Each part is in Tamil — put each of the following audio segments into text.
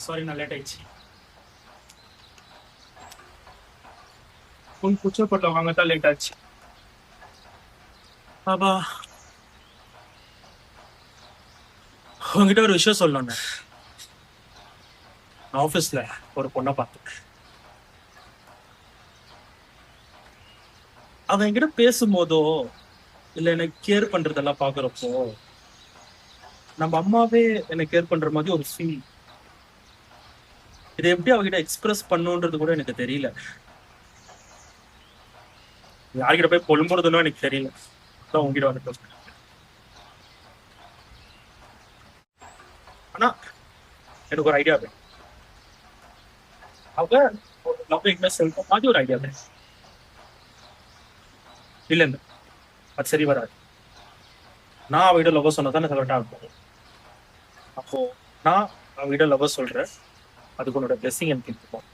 சாரி நான் லேட் ஆயிடுச்சு. உன் குச்சப்பட்ட வாங்க தான் லேட் ஆச்சு. பாபா உங்ககிட்ட ஒரு விஷயம் சொல்லணும்னு. ஆஃபீஸ்ல ஒரு பொண்ணை பார்த்தேன். அவன் என்கிட்ட பேசும்போதோ இல்ல எனக்கு கேர் பண்றதெல்லாம் பாக்குறப்போ நம்ம அம்மாவே எனக்கு கேர் பண்ற மாதிரி ஒரு ஃபீல். இதை எப்படி அவகிட்ட எக்ஸ்பிரஸ் பண்ணுன்றது கூட எனக்கு தெரியல. யார்கிட்ட போய் பொழும்புறதுன்னு எனக்கு தெரியல. அதான் உங்ககிட்ட வந்து ஆனா எனக்கு ஒரு ஐடியா வேணும். அவங்க ஒரு லவ் எங்க செல்ற மாதிரி ஒரு ஐடியா வேணும். இல்ல இல்ல அது சரி வராது. நான் அவகிட்ட லவ் சொன்னதானே கரெக்டா இருக்கும். அப்போ நான் அவகிட்ட லவ் சொல்றேன். அதுக்கு உன்னோட பிளெஸிங் எனக்கு இருக்கும்.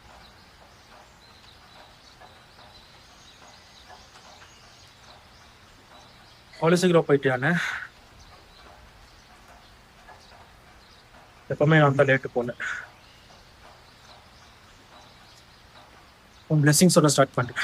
அவ்வளவு சீக்கிரம் போயிட்டியானே. எப்பவுமே நான் தான் லேட்டு போனேன். உன் பிளெஸிங் சொல்ல ஸ்டார்ட் பண்ணேன்.